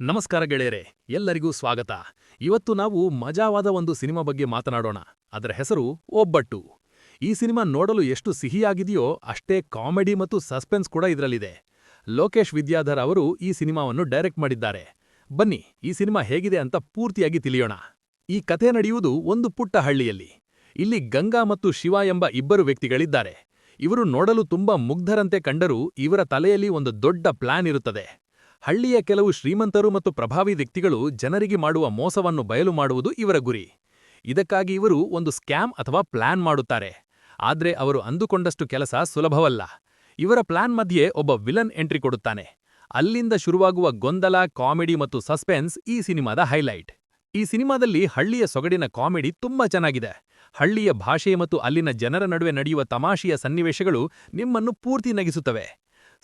ನಮಸ್ಕಾರ ಗೆಳೆಯರೆ, ಎಲ್ಲರಿಗೂ ಸ್ವಾಗತ. ಇವತ್ತು ನಾವು ಮಜಾವಾದ ಒಂದು ಸಿನಿಮಾ ಬಗ್ಗೆ ಮಾತನಾಡೋಣ. ಅದರ ಹೆಸರು ಒಬ್ಬಟ್ಟು. ಈ ಸಿನಿಮಾ ನೋಡಲು ಎಷ್ಟು ಸಿಹಿಯಾಗಿದೆಯೋ ಅಷ್ಟೇ ಕಾಮಿಡಿ ಮತ್ತು ಸಸ್ಪೆನ್ಸ್ ಕೂಡ ಇದರಲ್ಲಿದೆ. ಲೋಕೇಶ್ ವಿದ್ಯಾಧರ್ ಅವರು ಈ ಸಿನಿಮಾವನ್ನು ಡೈರೆಕ್ಟ್ ಮಾಡಿದ್ದಾರೆ. ಬನ್ನಿ, ಈ ಸಿನಿಮಾ ಹೇಗಿದೆ ಅಂತ ಪೂರ್ತಿಯಾಗಿ ತಿಳಿಯೋಣ. ಈ ಕಥೆ ನಡೆಯುವುದು ಒಂದು ಪುಟ್ಟ ಹಳ್ಳಿಯಲ್ಲಿ. ಇಲ್ಲಿ ಗಂಗಾ ಮತ್ತು ಶಿವ ಎಂಬ ಇಬ್ಬರು ವ್ಯಕ್ತಿಗಳಿದ್ದಾರೆ. ಇವರು ನೋಡಲು ತುಂಬಾ ಮುಗ್ಧರಂತೆ ಕಂಡರೂ ಇವರ ತಲೆಯಲ್ಲಿ ಒಂದು ದೊಡ್ಡ ಪ್ಲಾನ್ ಇರುತ್ತದೆ. ಹಳ್ಳಿಯ ಕೆಲವು ಶ್ರೀಮಂತರು ಮತ್ತು ಪ್ರಭಾವಿ ವ್ಯಕ್ತಿಗಳು ಜನರಿಗೆ ಮಾಡುವ ಮೋಸವನ್ನು ಬಯಲು ಮಾಡುವುದು ಇವರ ಗುರಿ. ಇದಕ್ಕಾಗಿ ಇವರು ಒಂದು ಸ್ಕ್ಯಾಮ್ ಅಥವಾ ಪ್ಲಾನ್ ಮಾಡುತ್ತಾರೆ. ಆದ್ರೆ ಅವರು ಅಂದುಕೊಂಡಷ್ಟು ಕೆಲಸ ಸುಲಭವಲ್ಲ. ಇವರ ಪ್ಲಾನ್ ಮಧ್ಯೆ ಒಬ್ಬ ವಿಲನ್ ಎಂಟ್ರಿ ಕೊಡುತ್ತಾನೆ. ಅಲ್ಲಿಂದ ಶುರುವಾಗುವ ಗೊಂದಲ, ಕಾಮಿಡಿ ಮತ್ತು ಸಸ್ಪೆನ್ಸ್ ಈ ಸಿನಿಮಾದ ಹೈಲೈಟ್. ಈ ಸಿನಿಮಾದಲ್ಲಿ ಹಳ್ಳಿಯ ಸೊಗಡಿನ ಕಾಮಿಡಿ ತುಂಬಾ ಚೆನ್ನಾಗಿದೆ. ಹಳ್ಳಿಯ ಭಾಷೆ ಮತ್ತು ಅಲ್ಲಿನ ಜನರ ನಡುವೆ ನಡೆಯುವ ತಮಾಷೆಯ ಸನ್ನಿವೇಶಗಳು ನಿಮ್ಮನ್ನು ಪೂರ್ತಿ ನಗಿಸುತ್ತವೆ.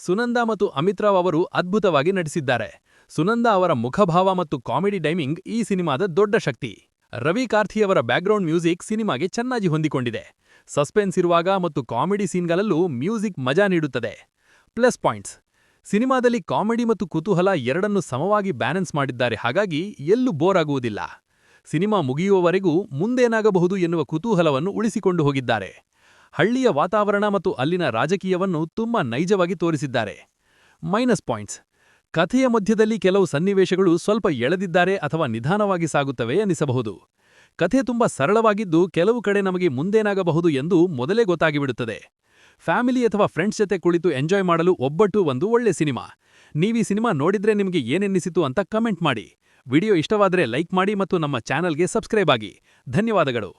ಸುನಂದಾ ಮತ್ತು ಅಮಿತ್ರಾವ್ ಅವರು ಅದ್ಭುತವಾಗಿ ನಟಿಸಿದ್ದಾರೆ. ಸುನಂದಾ ಅವರ ಮುಖಭಾವ ಮತ್ತು ಕಾಮಿಡಿ ಟೈಮಿಂಗ್ ಈ ಸಿನಿಮಾದ ದೊಡ್ಡ ಶಕ್ತಿ. ರವಿ ಕಾರ್ತಿಯವರ ಬ್ಯಾಕ್ಗ್ರೌಂಡ್ ಮ್ಯೂಸಿಕ್ ಸಿನಿಮಾಗೆ ಚೆನ್ನಾಗಿ ಹೊಂದಿಕೊಂಡಿದೆ. ಸಸ್ಪೆನ್ಸ್ ಇರುವಾಗ ಮತ್ತು ಕಾಮಿಡಿ ಸೀನ್ಗಳಲ್ಲೂ ಮ್ಯೂಸಿಕ್ ಮಜಾ ನೀಡುತ್ತದೆ. ಪ್ಲಸ್ ಪಾಯಿಂಟ್ಸ್: ಸಿನಿಮಾದಲ್ಲಿ ಕಾಮಿಡಿ ಮತ್ತು ಕುತೂಹಲ ಎರಡನ್ನೂ ಸಮವಾಗಿ ಬ್ಯಾಲೆನ್ಸ್ ಮಾಡಿದ್ದಾರೆ, ಹಾಗಾಗಿ ಎಲ್ಲೂ ಬೋರ್ ಆಗುವುದಿಲ್ಲ. ಸಿನಿಮಾ ಮುಗಿಯುವವರೆಗೂ ಮುಂದೇನಾಗಬಹುದು ಎನ್ನುವ ಕುತೂಹಲವನ್ನು ಉಳಿಸಿಕೊಂಡು ಹೋಗಿದ್ದಾರೆ. ಹಳ್ಳಿಯ ವಾತಾವರಣ ಮತ್ತು ಅಲ್ಲಿನ ರಾಜಕೀಯವನ್ನು ತುಂಬಾ ನೈಜವಾಗಿ ತೋರಿಸಿದ್ದಾರೆ. ಮೈನಸ್ ಪಾಯಿಂಟ್ಸ್: ಕಥೆಯ ಮಧ್ಯದಲ್ಲಿ ಕೆಲವು ಸನ್ನಿವೇಶಗಳು ಸ್ವಲ್ಪ ಎಳೆದಿದ್ದಾರೆ ಅಥವಾ ನಿಧಾನವಾಗಿ ಸಾಗುತ್ತವೆ ಎನಿಸಬಹುದು. ಕಥೆ ತುಂಬಾ ಸರಳವಾಗಿದ್ದು ಕೆಲವು ಕಡೆ ನಮಗೆ ಮುಂದೇನಾಗಬಹುದು ಎಂದು ಮೊದಲೇ ಗೊತ್ತಾಗಿಬಿಡುತ್ತದೆ. ಫ್ಯಾಮಿಲಿ ಅಥವಾ ಫ್ರೆಂಡ್ಸ್ ಜೊತೆ ಕುಳಿತು ಎಂಜಾಯ್ ಮಾಡಲು ಒಬ್ಬಟ್ಟು ಒಂದು ಒಳ್ಳೆ ಸಿನಿಮಾ. ನೀವೀ ಸಿನಿಮಾ ನೋಡಿದ್ರೆ ನಿಮಗೆ ಏನೆನ್ನಿಸಿತು ಅಂತ ಕಮೆಂಟ್ ಮಾಡಿ. ವಿಡಿಯೋ ಇಷ್ಟವಾದರೆ ಲೈಕ್ ಮಾಡಿ ಮತ್ತು ನಮ್ಮ ಚಾನಲ್ಗೆ ಸಬ್ಸ್ಕ್ರೈಬ್ ಆಗಿ. ಧನ್ಯವಾದಗಳು.